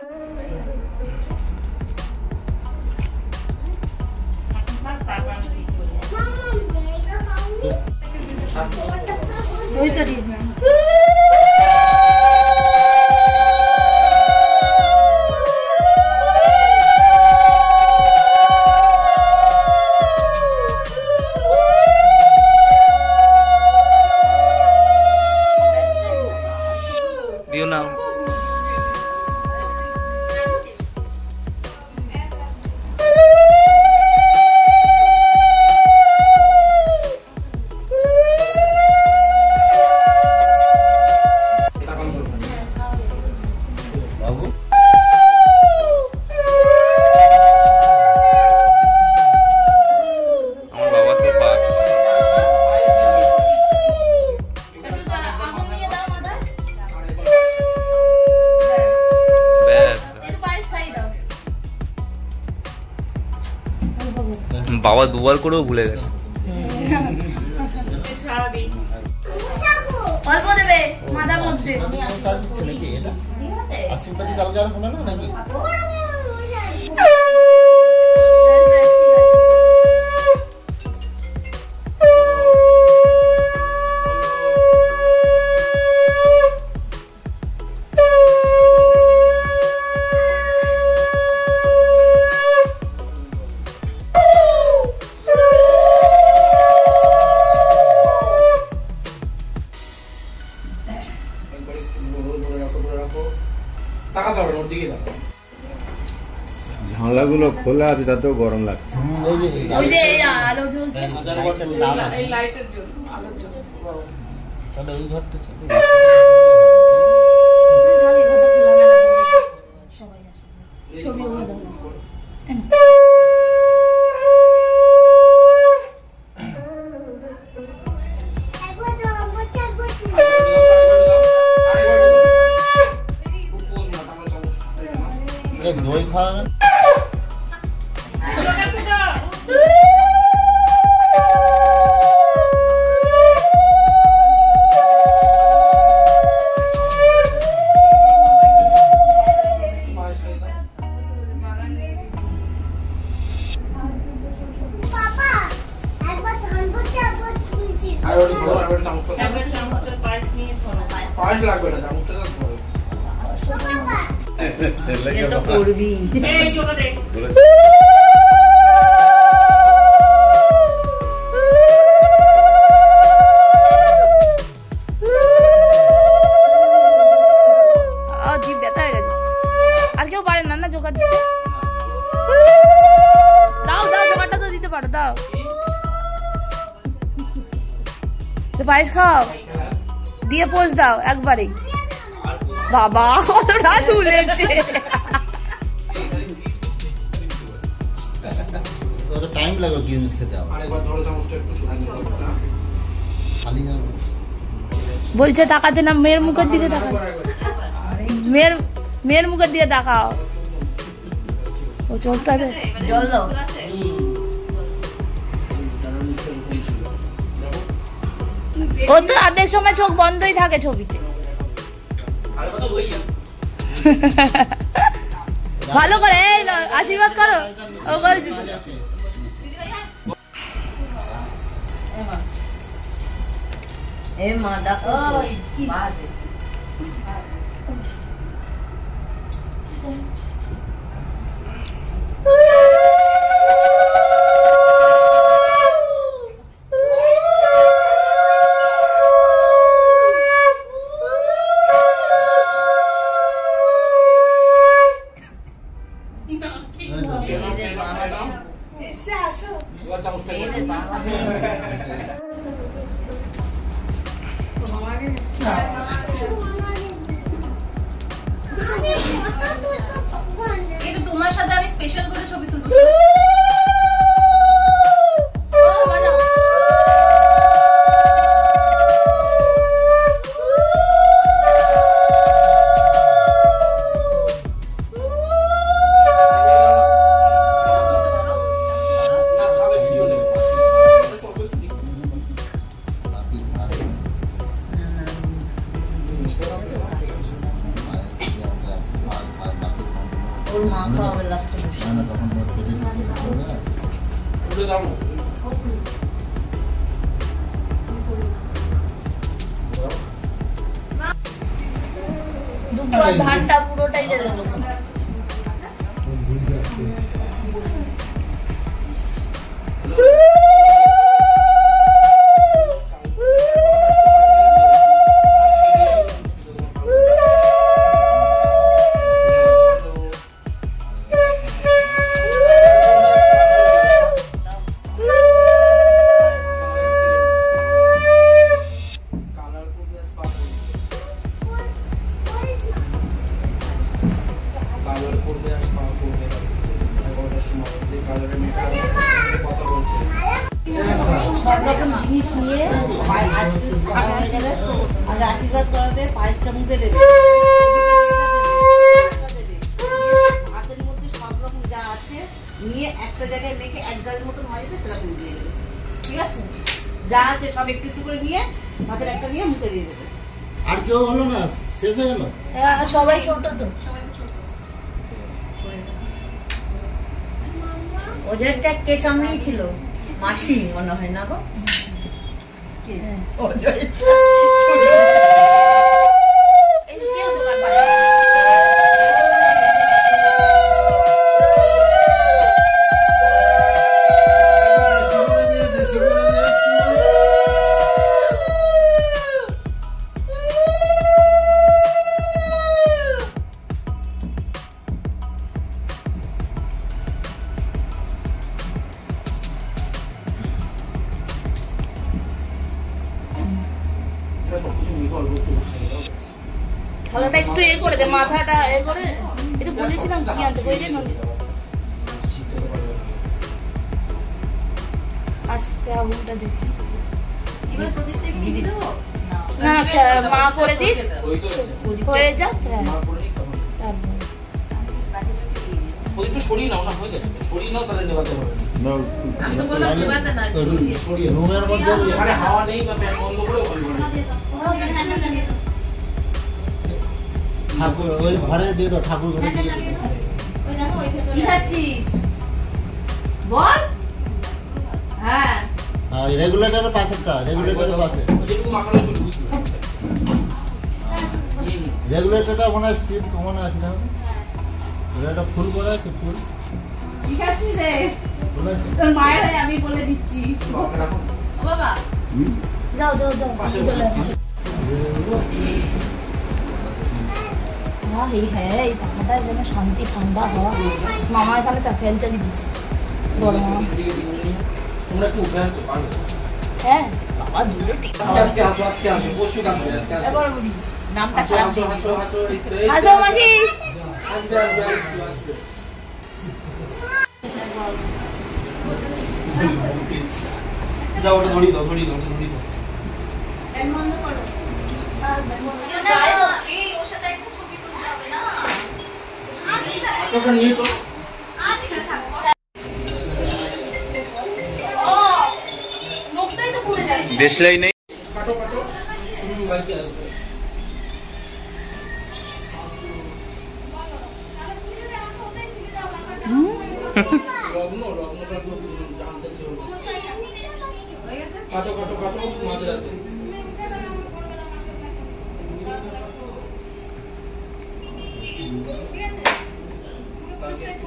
ওই তো দিয়ে দিও না। বাবা দুবার করেও ভুলে গেছে। অল্প দেবে মাথার মধ্যে। আশীর্বাদী কালকে আর হবে না নাকি? জানলাগুলো খোলা আছে, তাতেও গরম লাগছে। ওই যে আলো জ্বলছে, এই লাইটের জন্য আলোর জন্য গরম। তাহলে ওই ঘরটা চলে ছবিও ভালো দই খাওয়াবেন। আর কেউ পারে না না জোগাড় দিতে। দাও দাও জোগাড়টা তো দিতে পারো, দাও পায়েস খাও দিয়ে পোজ দাও একবারেই। বাবা ওরা তুলেছে, টাইম লাগবে কি জিনিস খেতে হবে। বলছে তাকাতে না, মেয়ের মুখের দিকে তাকাও, মেয়ের মুখের দিকে তাকাও। ও চোখটা জল দাও। ও তো অর্ধেক সময় চোখ বন্ধই থাকে ছবিতে। ভালো করে আশীর্বাদ করো। ও করে তোমার সাথে আমি স্পেশাল করে ছবি তুলবো। মাখা হবে লাস্টে। না না তখন মোট কেটে দিতে হবে। দুপুর ধানটা পুরোটাই দেবে। সব রকম জিনিস নিয়ে আগে আশীর্বাদ করাবে, পায়েসটা মুখে দেবে, হাতের মধ্যে সব রকম যা আছে নিয়ে একটা জায়গায় মেখে এক গালের মতন হয়ে যাবে, সেটা দিয়ে দেবে। ঠিক আছে, যা আছে সব একটু একটু করে নিয়ে হাতের একটা নিয়ে মুখে দিয়ে দেবে। আর কেউ হলো না, শেষ হয়ে গেল। হ্যাঁ সবাই ছোট তো। ওজনটা কে সামনেই মাসি মনে হয় না গো। অজয় থালাটা একটু এ করে দে, মাথাটা এ করে একটু বলেছিলাম কি আনতে বললেন আস্তে আগুনটা দেখি। এবার প্রদীপটা কি দিয়ে দেবো? না মা করে দিক হয়ে যাক। হ্যাঁ প্রদীপটা সরিয়ে নাও না, হয়ে যাচ্ছে সরিয়ে নাও, তাহলে নেওয়াতে হবে। আমি তো বললাম নেভাতে না। রুমের মধ্যে এখানে হাওয়া নেই বা ফ্যান বন্ধ করে ঠাকুর ওই ঘরে দিয়ে দাও, ঠাকুর ঘরে দিয়ে দাও। ওই দেখো ওই ভেতরে কি খাচ্ছিস বল? হ্যাঁ রেগুলেটরের পাশেরটা, রেগুলেটরের পাশে। যেটুকু মাখানো ছিল রেগুলেটরটা মনে হয় স্পিড কমানো আছে না? এটা ফুল করা আছে, ফুল কি খাচ্ছিস রে? ফুল আছে। তোর মায়ের হয়ে আমি বলে দিচ্ছি। ও বাবা যাও যাও যাও চলে আসছো। হ্যাঁ এই পাখাটা যেন শান্তি ঠান্ডা হওয়া। মামা এখানে ফ্যান চালিয়ে দিচ্ছে বড় মামা। তোমরা একটু উঠে আসতে পারবে? হ্যাঁ বাবা দূরে ঠিক আজকে আসো পরশু কাজ হবে, আজকে আসো। এবার নামটা খারাপ হাসো হাসো হাসো আসো মাসি। আসবে আসবে একটু আসবে। যাও ওটা ধরি দাও, ধরি দাও, ওটা ধরি দাও। ফ্যান বন্ধ করো। এই ওর সাথে একটা ছবি তুলতে হবে না। ওটা নিয়ে তো ঠিক আছে থাকো। ও লোকটাই তো ঘুরে যাচ্ছে। দেশলাই নেই। কাটো কাটো বাইকে আসবে। লগ্নটা জানতে ছিল। হয়ে গেছে? কাটো কাটো কাটো মাঝে রাতে। ঠিক আছে?